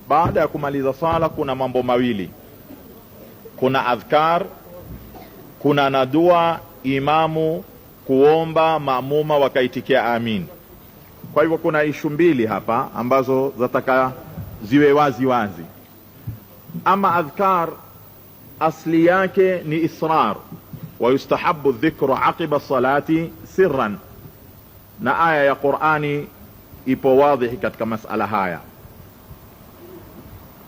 baada ya kumaliza sala kuna mambo mawili, kuna adhkar, kuna na dua, imamu kuomba, maamuma wakaitikia amin. Kwa hivyo kuna ishu mbili hapa ambazo zataka ziwe wazi wazi. Ama adhkar asli yake ni israr, wa yustahabu dhikru aqiba salati sirran, na aya ya Qur'ani ipo wadhihi katika masala haya.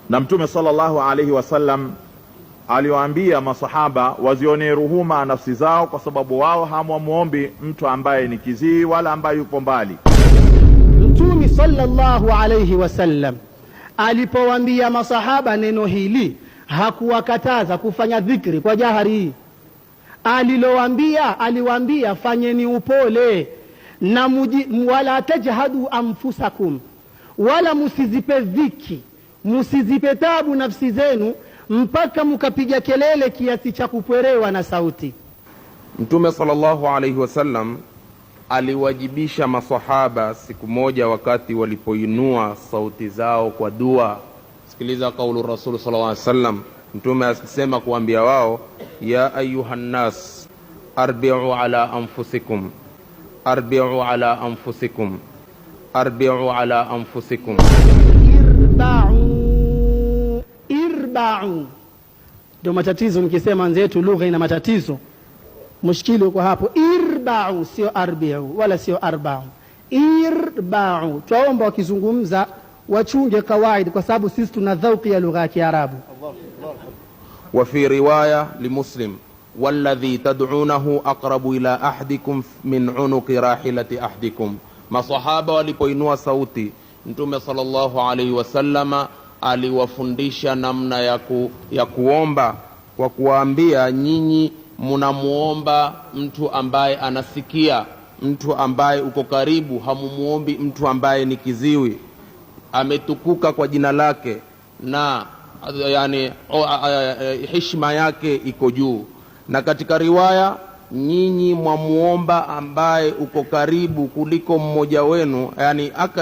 Na Mtume sallallahu alayhi wasallam aliwaambia masahaba wazione ruhuma nafsi zao, kwa sababu wao hamwamuombi mtu ambaye ni kizii wala ambaye yupo mbali. Mtume sallallahu alayhi wasallam alipowaambia masahaba neno hili hakuwakataza kufanya dhikri kwa jahari. Aliwaambia fanyeni upole na wala tajhadu anfusakum, wala musizipe dhiki, musizipe tabu nafsi zenu mpaka mkapiga kelele kiasi cha kupwerewa na sauti. Mtume sallallahu alayhi wasallam aliwajibisha masahaba siku moja wakati walipoinua sauti zao kwa dua. Sikiliza kaulu Rasul sallallahu alayhi wasallam. Mtume akisema kuambia wao, ya ayuhan nas arbi'u ala anfusikum, arbi'u ala anfusikum, arbi'u ala anfusikum. Irba'u. Ndio matatizo mkisema nzetu lugha ina matatizo. Mushkili uko hapo. Irba'u sio arbi'u wala sio arba'u. Irba'u. Tuomba wakizungumza wachunge kawaida, kwa sababu sisi tuna dhauki ya lugha ya Kiarabu. Wa fi riwaya li Muslim, walladhi tad'unahu aqrabu ila ahdikum min unuqi rahilati ahdikum. Masahaba walipoinua sauti, Mtume sallallahu alayhi wasallama aliwafundisha namna ya kuomba kwa kuwaambia, nyinyi munamuomba mtu ambaye anasikia, mtu ambaye uko karibu, hamumuombi mtu ambaye ni kiziwi, ametukuka kwa jina lake na yani heshima yake iko juu. Na katika riwaya, nyinyi mwamuomba ambaye uko karibu kuliko mmoja wenu,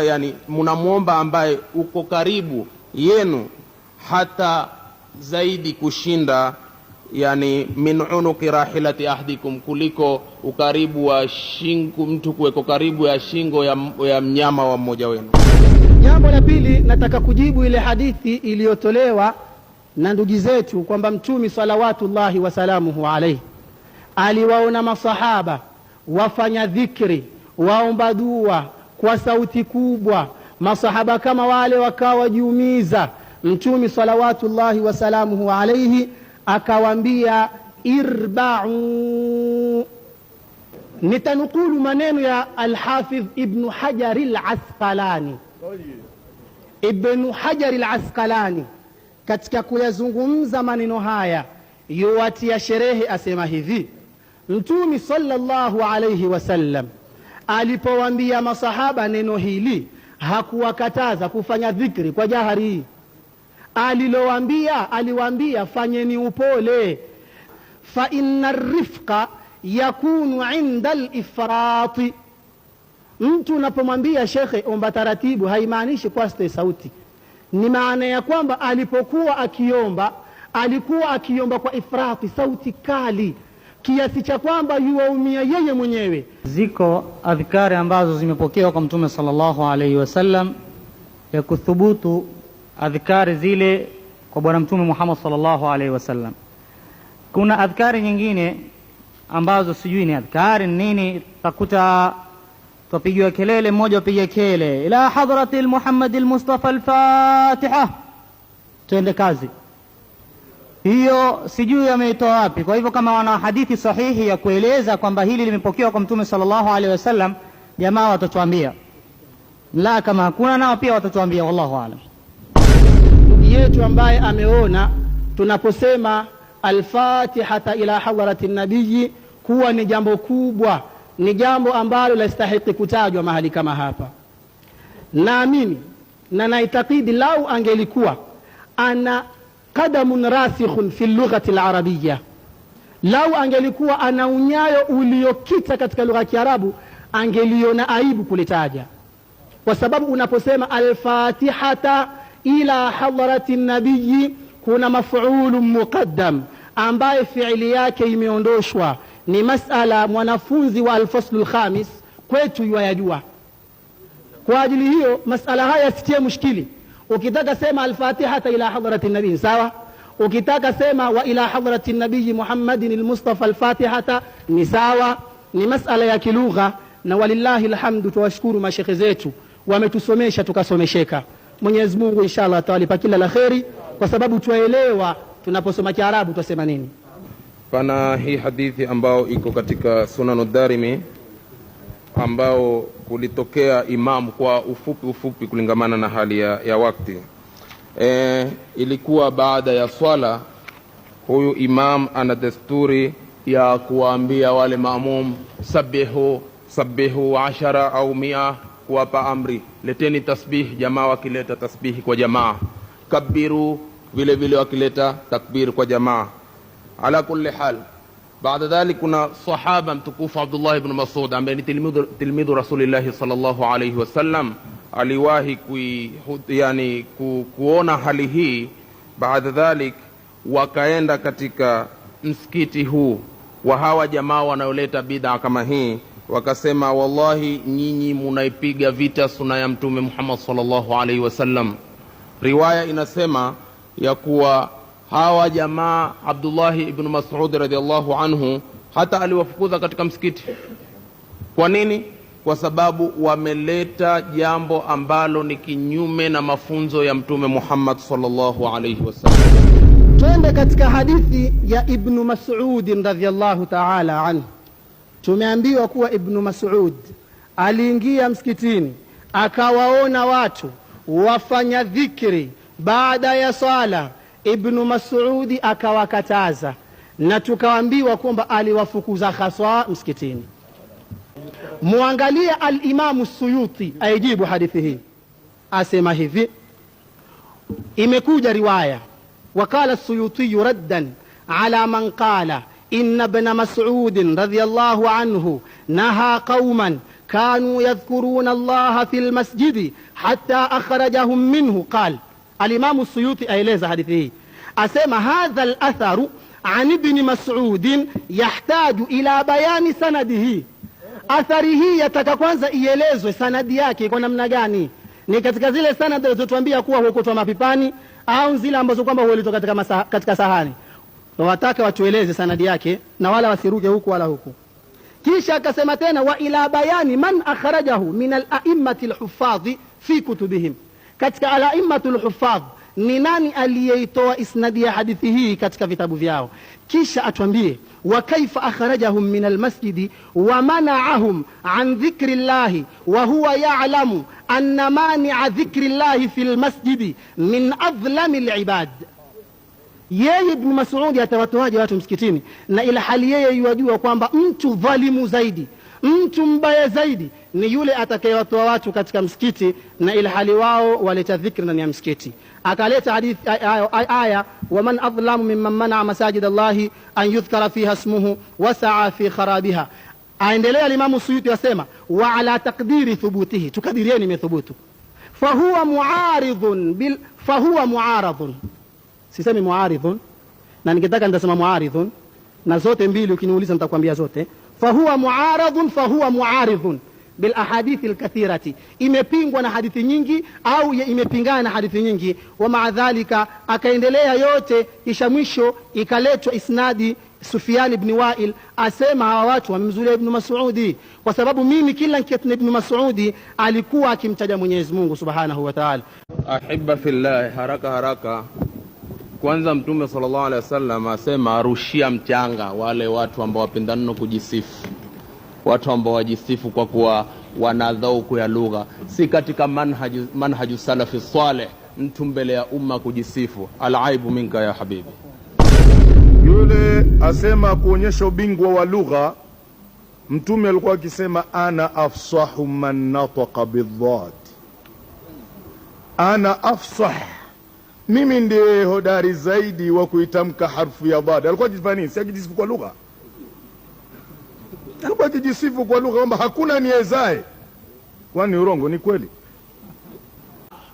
yani munamuomba ambaye uko karibu yenu hata zaidi kushinda, yani min unuqi rahilati ahdikum, kuliko ukaribu wa shingo, mtu kuweko karibu ya shingo ya mnyama wa mmoja wenu. Jambo la pili, nataka kujibu ile hadithi iliyotolewa na ndugu zetu kwamba Mtume salawatullahi wasalamuhu alayhi aliwaona masahaba wafanya dhikri, waomba dua kwa sauti kubwa. Masahaba kama wale wakawa jiumiza. Mtume salawatullahi wasalamuhu alayhi akawaambia irba'u. Nitanukulu maneno ya Al-Hafidh Ibn Hajar Al-Asqalani. Ibn Hajar Al-Asqalani katika kuyazungumza maneno haya yuwatia sherehe, asema hivi: Mtume sallallahu alayhi wasallam alipowaambia masahaba neno hili hakuwakataza kufanya dhikri kwa jahari. Aliwaambia fanyeni upole, fa inna rifqa yakunu inda al-ifrati. Mtu unapomwambia shekhe omba taratibu, haimaanishi kwa sauti. Ni maana ya kwamba alipokuwa akiomba, alikuwa akiomba kwa ifrati, sauti kali kiasi cha kwamba yuwaumia yeye mwenyewe. Ziko adhkari ambazo zimepokewa kwa Mtume sallallahu alayhi wasallam ya kuthubutu adhkari zile kwa bwana Mtume Muhammad sallallahu alayhi wasallam. Kuna adhkari nyingine ambazo sijui ni adhkari nini, takuta tupigiwa kelele, mmoja apiga kelele ila hadratil Muhammadil Mustafa al-Fatiha, tuende kazi. Hiyo sijui ameitoa wapi. Kwa hivyo kama wana hadithi sahihi ya kueleza kwamba hili limepokewa kwa Mtume sallallahu alaihi wasallam, jamaa watatuambia. La, kama hakuna nao pia watatuambia, wallahu aalam. Ndugu yetu ambaye ameona tunaposema al-Fatihata ila hadratin nabiyyi kuwa ni jambo kubwa, ni jambo ambalo lastahili kutajwa mahali kama hapa. Naamini na naitakidi lau angelikuwa ana qadamun rasikhun fi lughati al-arabiyya, lau angelikuwa ana unyayo uliokita katika lugha ya Kiarabu, angeliona aibu kulitaja. Kwa sababu unaposema al-Fatihata ila hadarati nabii kuna maf'ulun muqaddam ambaye fiili yake imeondoshwa. Ni masala mwanafunzi wa alfaslul khamis kwetu yajua. Kwa ajili hiyo masala haya sitie mushkili. Ukitaka sema al-Fatihata ila hadarati nabii sawa, ukitaka sema wa ila hadarati nabii Muhammadin al-Mustafa al-Fatihata ni sawa. Ni masala ya kilugha, na walillahi alhamdu. Tuwashukuru mashekhe zetu wametusomesha tukasomesheka. Mwenyezi Mungu inshallah atawalipa kila la kheri, kwa sababu tuelewa tunaposoma Kiarabu tusema nini. Pana hii hadithi ambao iko katika Sunan ad-Darimi ambao kulitokea imam kwa ufupi kulingamana na hali ya wakati. Ilikuwa baada ya swala, huyu imam ana desturi ya kuwaambia wale maamum sabihu 10 au 100, kuwapa amri leteni tasbih. Jamaa wakileta tasbihi kwa jamaa, kabiru vile vile wakileta takbir kwa jamaa. Ala kulli hal, baada dhalik kuna sahaba mtukufu Abdullah ibn Mas'ud ambaye ni tilmidhu Rasulillah sallallahu alayhi wasallam, aliwahi kuona hali hii. Baada dhalik wakaenda katika msikiti huu wa hawa jamaa wanaoleta bid'a kama hii, wakasema wallahi nyinyi munaipiga vita sunna ya mtume Muhammad sallallahu alayhi wasallam. Riwaya inasema ya kuwa hawa jamaa Abdullah ibn Mas'ud radhiallahu anhu hata aliwafukuza katika msikiti. Kwa nini? Kwa sababu wameleta jambo ambalo ni kinyume na mafunzo ya mtume Muhammad sallallahu alayhi wasallam. Twende katika hadithi ya Ibn Mas'ud radhiallahu ta'ala anhu. Tumeambiwa kuwa Ibn Mas'ud aliingia msikitini akawaona watu wafanya dhikri baada ya swala. Ibn Mas'ud akawakataza, na tukaambiwa kwamba aliwafukuza haswa msikitini. Muangalia al-Imam Suyuti aijibu hadithi hii, asema hivi. Imekuja riwaya وقال السيوطي ردا على من قال إن ابن مسعود رضي الله عنه نهى قوما كانوا يذكرون الله في المسجد حتى أخرجهم منه. قال الإمام السيوطي أيليز حديثه أسمى هذا الأثر عن ابن مسعود يحتاج إلى بيان سنده. أثره يتكوانza ielezwe sanadi yake kwa namna gani. Ni katika zile sanadi zilizotuambia kuwa huko mapipani au zile ambazo kwamba huelitoka katika sahani. Wataka watueleze sanadi yake na wala wasiruke huku wala huku. Kisha akasema tena wa ila bayani man akhrajahu min al-a'immati al-huffadh fi kutubihim. Katika al-a'immatu al-huffadh ni nani aliyeitoa isnadi ya hadithi hii katika vitabu vyao. Kisha atuambie wa kaifa akhrajahum min al-masjidi wa mana'ahum an dhikri llahi wa huwa ya'lamu anna mani'a dhikri llahi fi al-masjidi min adhlami al-ibad. Yeye Ibn Mas'ud atawatoaje watu msikitini, na ila hali yeye yajua kwamba mtu dhalimu zaidi, mtu mbaya zaidi ni yule atakayewatoa watu katika msikiti, na ila hali wao waleta dhikri ndani ya msikiti. Akaleta hadithi aya wa man adlamu mimman mana masajid Allahi an yudhkara fiha ismuhu wa sa'a fi kharabiha. Aendelea Imam Suyuti yasema wa ala taqdiri thubutihi, tukadirieni imethubutu. Fahuwa muaradhun, sisemi muaridhun, na nikitaka nitasema muaridhun, na zote mbili ukiniuliza nitakwambia zote. Fahuwa muaridhun bil ahadithi al-kathirati, imepingwa na hadithi nyingi au imepingana na hadithi nyingi. Wa maadhalika akaendelea yote, kisha mwisho ikaletwa isnadi Sufyan ibn Wa'il asema hawa watu wamemzulia Ibn Mas'udi, kwa sababu mimi kila nikiona Ibn Mas'udi alikuwa akimtaja Mwenyezi Mungu Subhanahu wa Ta'ala. Ahibba fillah, haraka kwanza Mtume sallallahu alaihi wasallam asema arushia mchanga wale watu ambao wapendano kujisifu, watu ambao wajisifu kwa kuwa wana dhauku ya lugha. Si katika manhaju salafi salih mtu mbele ya umma kujisifu. Alaibu minka ya habibi. Yule asema kuonyesha ubingwa wa lugha, Mtume alikuwa akisema ana afsahu man nataqa bidhat, ana afsah, mimi ndiye hodari zaidi wa kuitamka harfu ya dhad. Alikuwa akifanya nini? Si akijisifu kwa lugha, alikuwa akijisifu kwa lugha kwamba hakuna niezae. Kwani urongo? Ni kweli.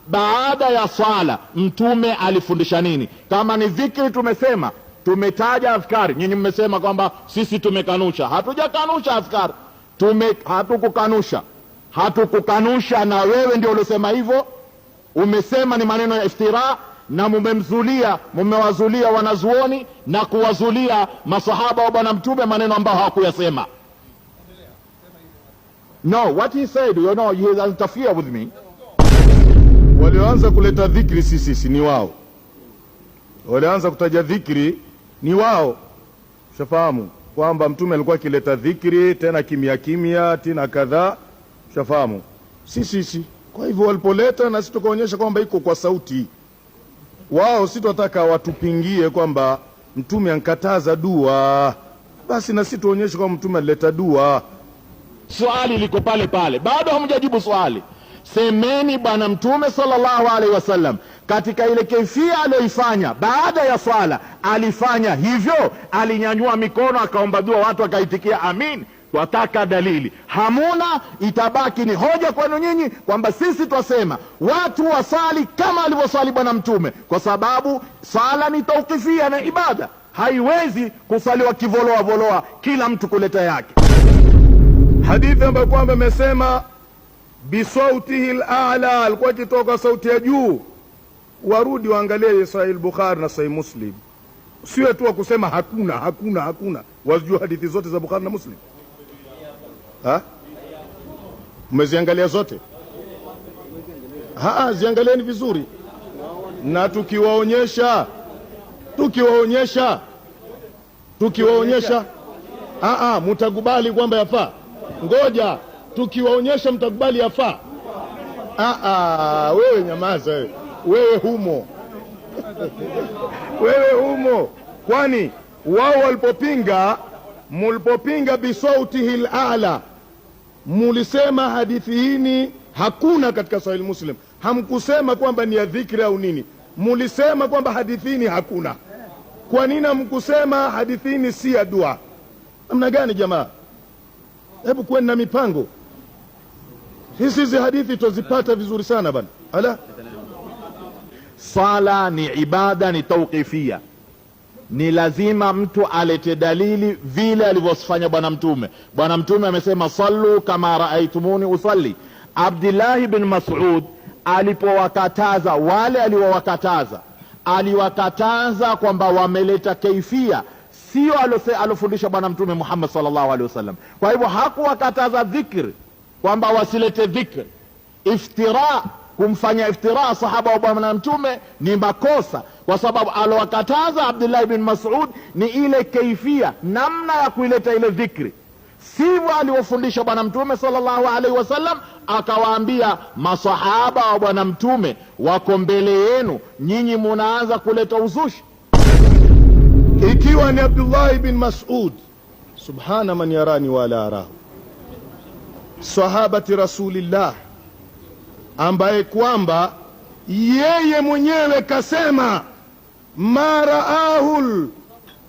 baada ya swala mtume alifundisha nini. Kama ni dhikri, tumesema tumetaja adhkari, nyinyi mmesema kwamba sisi tumekanusha. Hatujakanusha adhkari, hatukukanusha, na wewe ndio uliosema hivyo. Umesema ni maneno ya iftira, na mumewazulia wanazuoni na kuwazulia masahaba wa bwana mtume maneno ambayo hawakuyasema. No, what he said, you know, he has interfered with me. Walioanza kuleta dhikri sisi ni wao, walianza kutaja dhikri ni wao. Shafahamu kwamba mtume alikuwa akileta dhikri tena kimya kimya tena kadhaa. Shafahamu sisi. Kwa hivyo walipoleta na sisi tukaonyesha kwamba iko kwa sauti. Wao si tunataka watupingie kwamba mtume ankataza dua, basi na sisi tuonyeshe kwamba mtume alileta dua. Swali liko pale pale, bado hamjajibu swali. Semeni bwana mtume sallallahu alaihi wasallam katika ile kaifia aliyoifanya baada ya swala alifanya hivyo? Alinyanyua mikono akaomba dua, watu wakaitikia amin? Twataka dalili. Hamuna, itabaki ni hoja kwenu nyinyi kwamba sisi twasema watu wasali kama alivyosali bwana mtume, kwa sababu sala ni tawqifia na ibada, haiwezi kusaliwa kivoloa kila mtu kuleta yake. Hadithi ambayo kwamba imesema bisautihi al-a'la, alikuwa akitoka sauti ya juu. Warudi waangalie Sahih Bukhari na Sahih Muslim, sio tu kusema hakuna. Wajua hadithi zote za Bukhari na Muslim? Umeziangalia zote? Ziangalieni vizuri, na tukiwaonyesha mtakubali kwamba yafaa. Ngoja tukiwaonyesha mtakubali yafaa. Wewe nyamaza wewe humo wewe humo. Kwani wao mulipopinga bisautihi al-a'la, mulisema hadithi hii hakuna katika Sahih Muslim. Hamkusema kwamba ni ya dhikri au nini, mulisema kwamba hadithi hii hakuna. Kwa nini hamkusema hadithi hii si ya dua? Namna gani jamaa? Hebu kuweni na mipango. Hizi hadithi tuzipata vizuri sana bana. Sala ni ibada, ni tawqifia, ni lazima mtu alete dalili vile alivyofanya bwana mtume. Bwana mtume amesema sallu kama raaitumuni usalli. Abdullah bin Mas'ud alipowakataza wale aliwakataza kwamba wameleta kaifia, sio alofundisha bwana mtume Muhammad sallallahu alaihi wasallam. Kwa hivyo hakuwakataza dhikri kwamba wasilete dhikri. Iftira, kumfanya iftira sahaba wa bwana mtume ni makosa, kwa sababu alowakataza Abdullah bin Mas'ud ni ile kaifia, namna ya kuileta ile dhikri. Sivyo aliwafundisha bwana mtume sallallahu alaihi wasallam, akawaambia masahaba wa bwana mtume wako mbele yenu, nyinyi munaanza kuleta uzushi. Ikiwa ni Abdullah bin Mas'ud, subhana man yarani wala arahu, sahabati rasulillah, ambaye kwamba yeye mwenyewe kasema ma raahul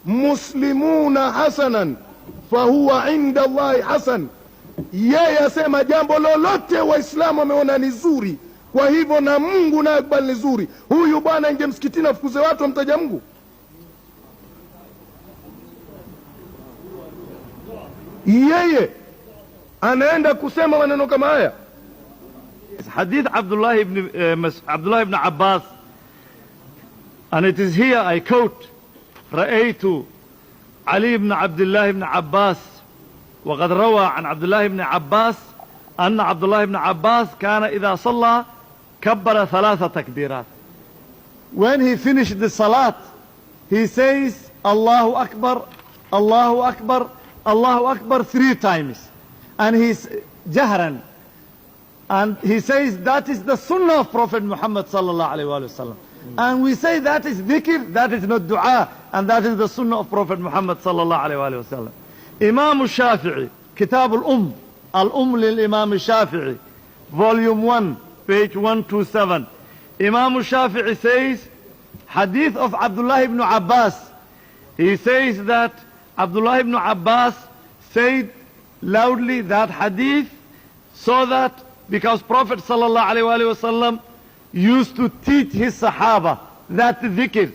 muslimuna hasanan fahuwa inda Allahi hasan. Yeye asema jambo lolote waislamu wameona ni zuri, kwa hivyo na Mungu na akbali ni zuri. Huyu bwana inge msikitini afukuze watu wamtaja Mungu? Yeye anaenda kusema maneno kama haya. Hadith Abdullah ibn Abbas, and it is here I quote: رأيت علي بن عبد الله بن عباس وقد روى عن عبد الله بن عباس أن عبد الله بن عباس كان إذا صلى كبر 3 تكبيرات. When he finished the salat, he says Allahu Akbar, Allahu Akbar, Allahu Akbar 3 times, and he's jahran, and he says that is the sunnah of Prophet Muhammad sallallahu alaihi wasallam. And we say that is dhikr, that is not dua, and that is the sunnah of Prophet Muhammad sallallahu alaihi wasallam. Imam al-Shafi'i, Kitab al-Umm lil-Imam al-Shafi'i, volume 1, page 127. Imam al-Shafi'i says, hadith of Abdullah ibn Abbas, he says that Abdullah ibn Abbas said loudly that hadith, so that because Prophet sallallahu alaihi wasallam used to teach his Sahaba that dhikr.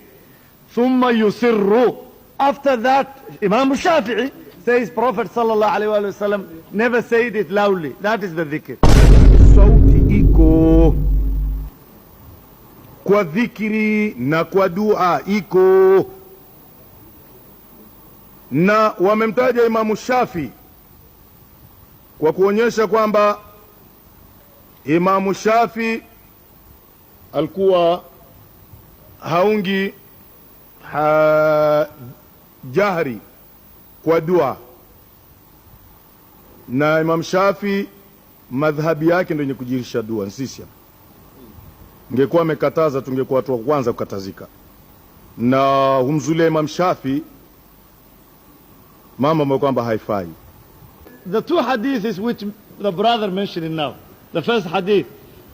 ثم يسر. After that, Imam Shafi'i says Prophet sallallahu alaihi wasallam never said it loudly. That is the dhikr. Sauti iko kwa dhikri na kwa dua iko, na wamemtaja Imamu Shafi kwa kuonyesha kwamba Imamu Shafi alikuwa haungi jahri kwa dua, na Imam Shafi madhhabi yake ndio yenye kujirisha dua. Sisi ngekuwa amekataza tungekuwa watu wa kwanza kukatazika, na humzulia Imam Shafi mama ambayo kwamba haifai. The two hadiths which the brother mentioned now. The first hadith,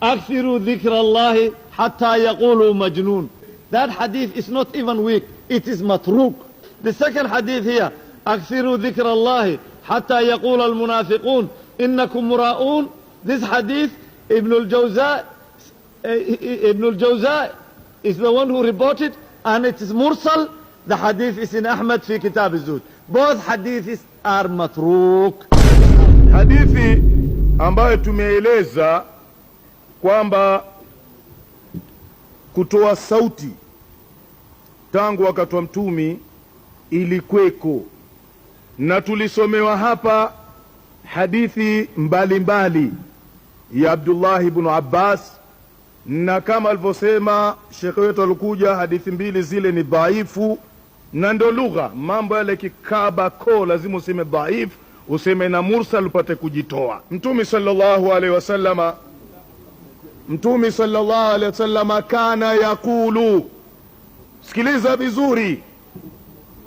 أكثروا ذكر الله حتى يقولوا مجنون. That hadith is not even weak, it is matruk. The second hadith here, أكثروا ذكر الله حتى يقول المنافقون إنكم مراؤون. This hadith, Ibn al-Jawza is the one who reported, and it is mursal. The hadith is in Ahmad fi Kitab az-Zuhd. Both hadiths are matruk. Hadithi ambayo tumeeleza kwamba kutoa sauti tangu wakati wa Mtumi ilikweko, na tulisomewa hapa hadithi mbalimbali ya Abdullah ibn Abbas, na kama alivyosema shekhe wetu alikuja, hadithi mbili zile ni dhaifu, na ndo lugha mambo yale kikaba ko lazima useme dhaif, useme na mursal upate kujitoa. Mtume sallallahu alaihi wasallama kana yakulu, sikiliza vizuri,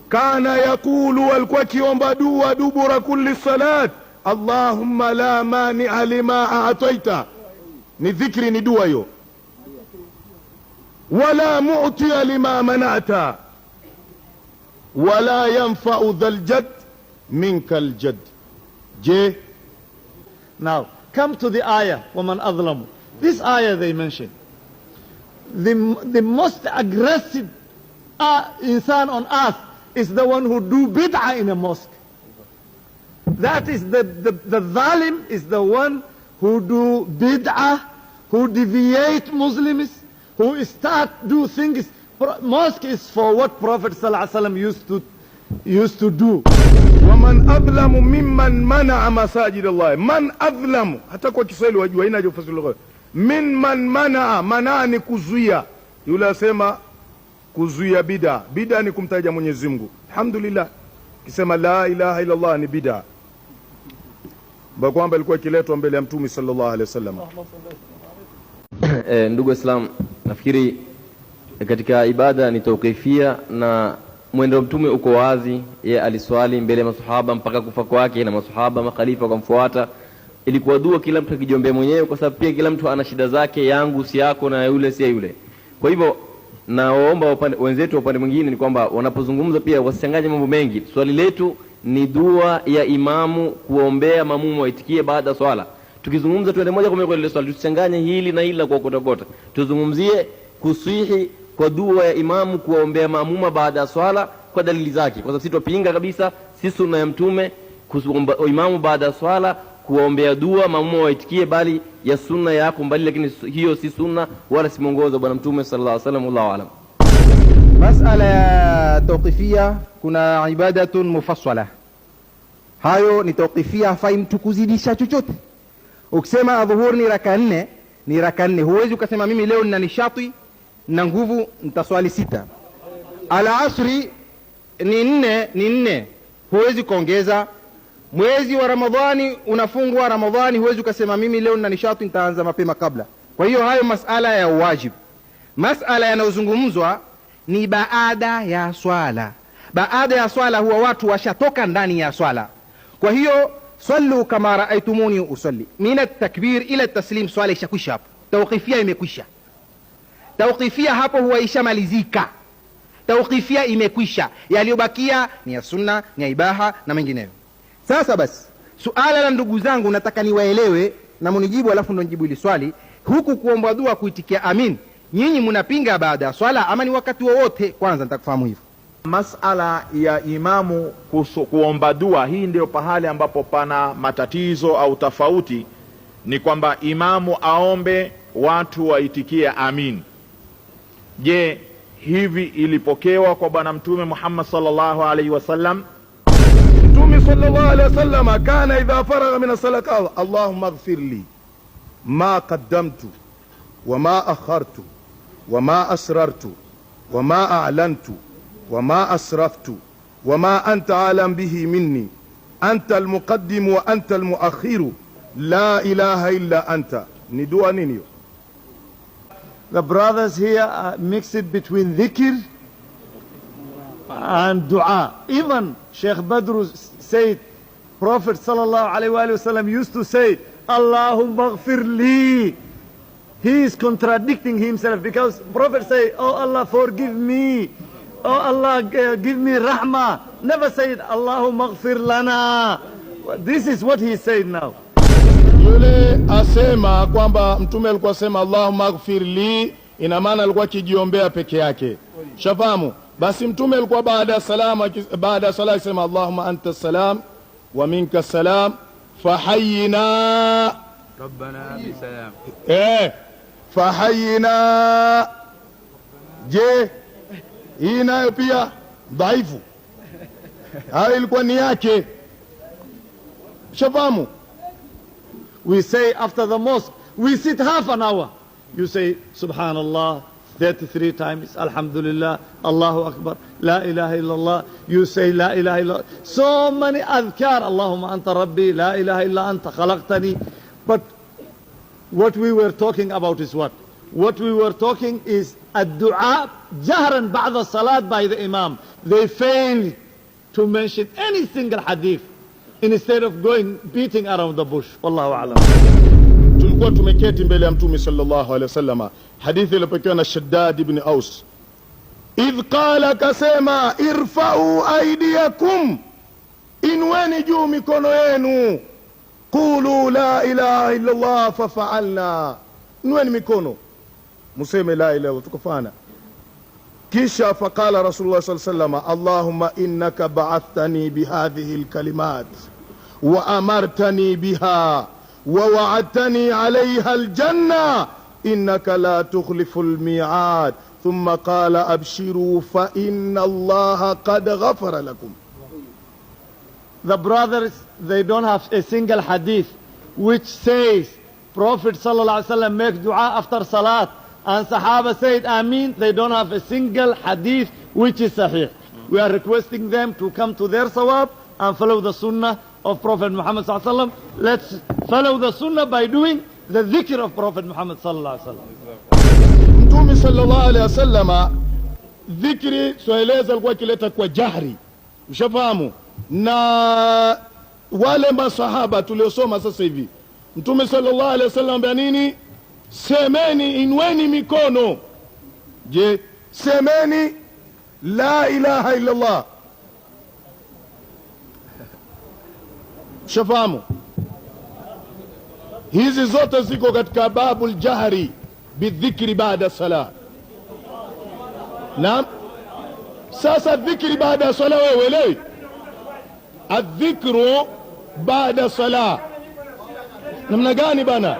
kana yakulu, alikuwa kiomba dua dubura kulli salat, Allahumma la mani'a lima a'taita. Ni dhikri, ni dua hiyo. Wala mu'tiya lima mana'ta, wala yanfa'u dhal jadd minkal jadd. Je, now come to the ayah, وَمَنْ أَظْلَمُ. This ayah they mentioned, the most aggressive insan on earth is the one who do bid'ah in a mosque. That is the zalim is the one who do bid'ah, who deviate Muslims, who start do things. Mosque is for what Prophet sallallahu alaihi wasallam used to do. وَمَنْ أَظْلَمُ مِمَّنْ مَنَعَ مَسَاجِدَ اللَّهِ. Man adhlamu, hata kwa Kiswahili wajua inaje ufasiri lugha. Min man manaa, manaa ni kuzuia. Yule asema kuzuia bid'a. Bid'a ni kumtaja Mwenyezi Mungu. Alhamdulillah, kisema la ilaha illa Allah ni bid'a, kwa kwamba ilikuwa ikiletwa mbele ya Mtume sallallahu alaihi wasallam. Ndugu Islam, nafikiri katika ibada ni tawqifia, na mwendo wa Mtume uko wazi. Yeye aliswali mbele ya masahaba mpaka kufa kwake, na masahaba makhalifa wakamfuata. Ilikuwa dua kila mtu akijiombea mwenyewe, kwa sababu pia kila mtu ana shida zake, yangu si yako na yule si yule. Kwa hivyo na waomba wenzetu wa upande mwingine ni kwamba wanapozungumza pia wasichanganye mambo mengi. Swali letu ni dua ya imamu kuombea mamumu waitikie baada ya swala. Tukizungumza tuende moja kwa moja kwa ile swali, tusichanganye hili na hili kwa kota. Tuzungumzie kusihi kwa dua ya imamu kuombea maamuma baada ya swala kwa dalili zake, kwa sababu sisi tupinga kabisa, si sunna ya Mtume kuomba imamu baada ya swala kuombea dua maamuma waitikie, bali ya sunna yako mbali, lakini hiyo si sunna wala si mwongozo wa Bwana Mtume sallallahu alaihi wasallam. Wallahu aalam. Masala ya tawqifia, kuna ibadatun mufassala, hayo ni tawqifia, hafai mtu kuzidisha chochote. Ukisema adhuhur ni raka 4 ni raka 4, huwezi ukasema mimi leo nina nishati na nguvu nitaswali 6. Al-asri ni 4, huwezi kuongeza. Mwezi wa Ramadhani unafungwa Ramadhani, huwezi ukasema mimi leo nina nishati nitaanza mapema kabla. Kwa hiyo hayo masala ya wajib. Masala yanayozungumzwa ni baada ya swala. Baada ya swala huwa watu washatoka ndani ya swala. Kwa hiyo sallu kama raaitumuni usalli, min at-takbir ila at-taslim, swala ishakwisha hapo, tawqifia imekwisha. Tawqifia hapo huwa ishamalizika, tawqifia imekwisha, yaliyobakia ni ya sunna, ni ya ibaha na mengineyo. Sasa basi, suala la ndugu zangu nataka niwaelewe na munijibu, alafu ndo nijibu hili swali. huku kuomba dua kuitikia amin, nyinyi mnapinga baada ya swala ama ni wakati wowote? Kwanza nitakufahamu hivyo. Masala ya imamu kuomba dua, hii ndio pahali ambapo pana matatizo au tofauti, ni kwamba imamu aombe watu waitikie amin. Je, hivi ilipokewa kwa bwana mtume Muhammad sallallahu alaihi wasallam? Mtume sallallahu alaihi wasallam kana idha faragha min as-salat qala Allahumma ighfir li ma qaddamtu wa ma akhartu wa ma asrartu wa ma a'lantu wa ma asraftu wa ma anta alam bihi minni anta al-muqaddim wa anta al-muakhir la ilaha illa anta. Ni dua nini hiyo? The brothers here mix it between dhikr and dua. Even Sheikh Badru said, Prophet sallallahu alaihi wasallam used to say, Allahumma ighfir li. He is contradicting himself, because Prophet say, oh Allah, forgive me. Oh Allah, give me rahmah. Never said, Allahumma ighfir lana. This is what he said now. Yule asema kwamba mtume alikuwa asema Allahumma ighfir li, ina maana alikuwa akijiombea peke yake. Shafahamu? Basi mtume alikuwa baada ya sala asema Allahumma anta salam wa minka salam fahayyina rabbana bisalam. Fahayyina. Je, hii nayo pia dhaifu? Hayo ilikuwa ni yake. Shafahamu? We say after the mosque, we sit half an hour. You say Subhanallah 33 times, Alhamdulillah, Allahu Akbar, La ilaha illallah. You say La ilaha illallah. So many adhkar, Allahumma anta rabbi, La ilaha illa anta khalaqtani. But what we were talking about is what? What we were talking is ad-du'a jahran ba'da salat by the imam. They failed to mention any single hadith, instead of going beating around the bush. Wallahu a'lam. Tulikuwa tumeketi mbele ya mtume sallallahu alaihi wasallam, hadithi iliyopokewa na Shaddad ibn Aus, idh qala, kasema, irfa'u aydiyakum, inweni juu mikono yenu, qulu la ilaha illa Allah fafa'alna, inweni mikono museme la ilaha illa Allah, tukafana. Kisha faqala Rasulullah sallallahu alaihi wasallam, Allahumma innaka ba'athani bihadhihi alkalimat wa amartani biha wa wa'adtani 'alayha aljanna innaka la tukhlifu almi'ad. Thumma qala abshiru fa inna Allaha qad ghafara lakum. The brothers, they don't have a single hadith which says Prophet sallallahu alaihi wasallam make dua after salat and Sahaba said Ameen. They don't have a single hadith which is sahih. We are requesting them to come to their sawab and follow the sunnah of Prophet Muhammad sallallahu alaihi wasallam. Let's follow the sunnah by doing the dhikr of Prophet Muhammad sallallahu alaihi wasallam. Mtume sallallahu alaihi wasallam dhikri soeleza alikuwa kileta kwa jahri, ushafahamu, na wale masahaba tuliosoma sasa hivi, Mtume sallallahu alaihi wasallam bia nini? Semeni, inweni mikono. Je, semeni la ilaha illa Allah. Shafahamu? Hizi zote ziko katika babul jahri bidhikri baada salah. Naam. Sasa dhikri baada salah, wewe elewi adhikru baada salah namna gani bana?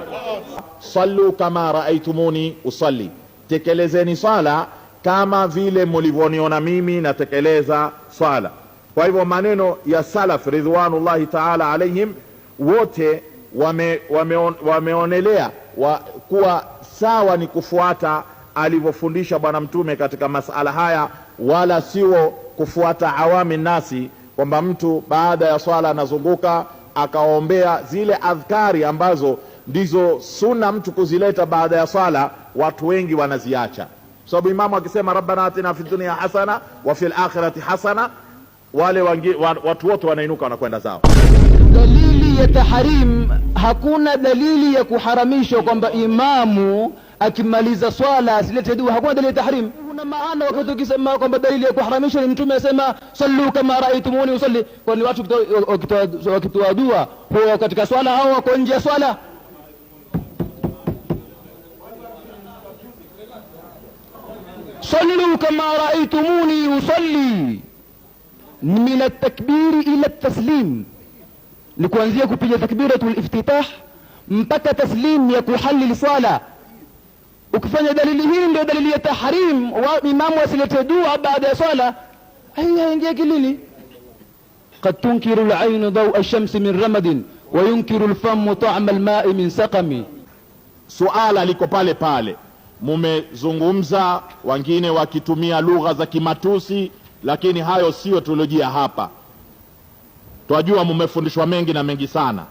Sallu kama raaitumuni usalli, tekelezeni sala kama vile mlivyoniona mimi natekeleza sala. Kwa hivyo maneno ya salaf ridwanullahi ta'ala alaihim wote wameonelea kuwa sawa ni kufuata alivyofundisha bwana mtume katika masala haya, wala sio kufuata awami nasi, kwamba mtu baada ya swala anazunguka akaombea zile adhkari ambazo ndizo sunna mtu kuzileta baada ya swala. Watu wengi wanaziacha, sababu imamu akisema rabbana atina fid dunya hasana wa fil akhirati hasana, wale watu wote wanainuka wanakwenda zao. Dalili ya tahrim, hakuna dalili ya kuharamisha kwamba imamu akimaliza swala asilete dua. Hakuna dalili ya tahrim. Kuna maana wakati ukisema kwamba dalili ya kuharamisha ni mtume asema sallu kama raaitumuni usalli, kwani watu wakitoa dua huwa katika swala au wako nje ya swala? sallu kama raaitumuni usalli, min at-takbiri ila at-taslim, ni kuanzia kupiga takbiratul iftitah mpaka taslim ya kuhalil swala. Ukifanya dalili hii ndio dalili ya tahrim wa imamu asilete dua baada ya swala, haingia kilini. Qad tunkiru al-ayn daw ash-shams min ramadin wa yunkiru al-famu ta'ma al-ma'i min saqami. Suala liko pale pale, mumezungumza wengine wakitumia lugha za kimatusi, lakini hayo sio teolojia hapa. Twajua mumefundishwa mengi na mengi sana,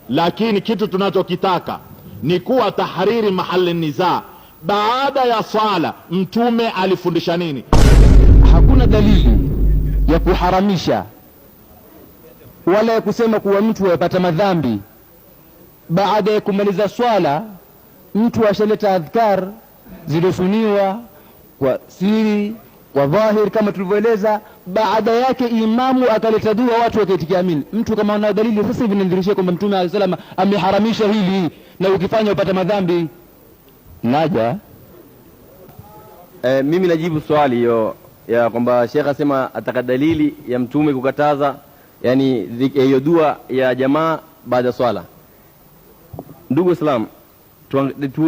lakini kitu tunachokitaka ni kuwa tahariri mahali niza. Baada ya swala mtume alifundisha nini? Hakuna dalili ya kuharamisha wala ya kusema kuwa mtu yapata madhambi baada ya kumaliza swala. Mtu ashaleta adhkar zilizosuniwa kwa siri kwa dhahir kama tulivyoeleza, baada yake imamu akaleta dua, watu wakaitikia amin. Mtu kama ana dalili sasa hivi nidhihirishe kwamba mtume alayhi salam ameharamisha hili na ukifanya upata madhambi, naja. Mimi najibu swali hiyo ya kwamba Sheikh asema ataka dalili ya mtume kukataza yani hiyo dua ya jamaa baada ya swala. Ndugu Islam,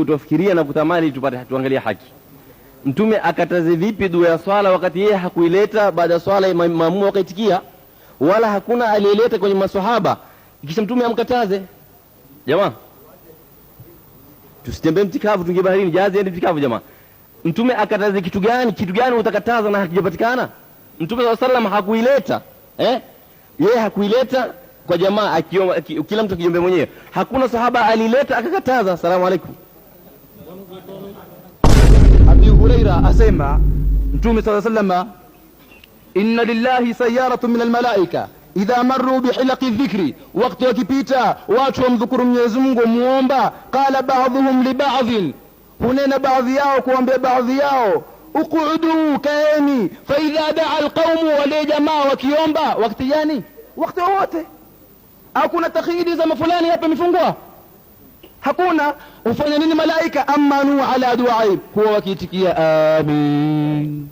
tufikiria na kutamani tuangalie haki. Mtume akataze vipi dua ya swala wakati yeye hakuileta baada ya swala, imamu wakaitikia, wala hakuna aliyeleta kwenye maswahaba kisha mtume amkataze? Jamaa, tusitembee mtikavu, tunge baharini, jazi ende mtikavu jamaa. Mtume akataze kitu gani utakataza na hakijapatikana? Mtume sallallahu alaihi wasallam hakuileta, yeye hakuileta kwa jamaa, kila mtu akiombe mwenyewe. Hakuna sahaba alileta akakataza. Asalamu alaykum. Abi Huraira asema Mtume sallallahu alayhi wasallam, inna lillahi sayyaratu min almalaika idha marru bihilaqi dhikri, wakati wakipita watu wamdhukuru Mwenyezi Mungu muomba, qala ba'dhuhum li ba'dhin, hunena baadhi yao kuambia baadhi yao, uqudu kaeni, fa idha da'a alqawmu, wale jamaa wakiomba wakati gani? Wakati wote. Hakuna takhidi za fulani hapa mifungwa, hakuna. Ufanya nini malaika? Amanu ala du'aib, huwa wakiitikia amin.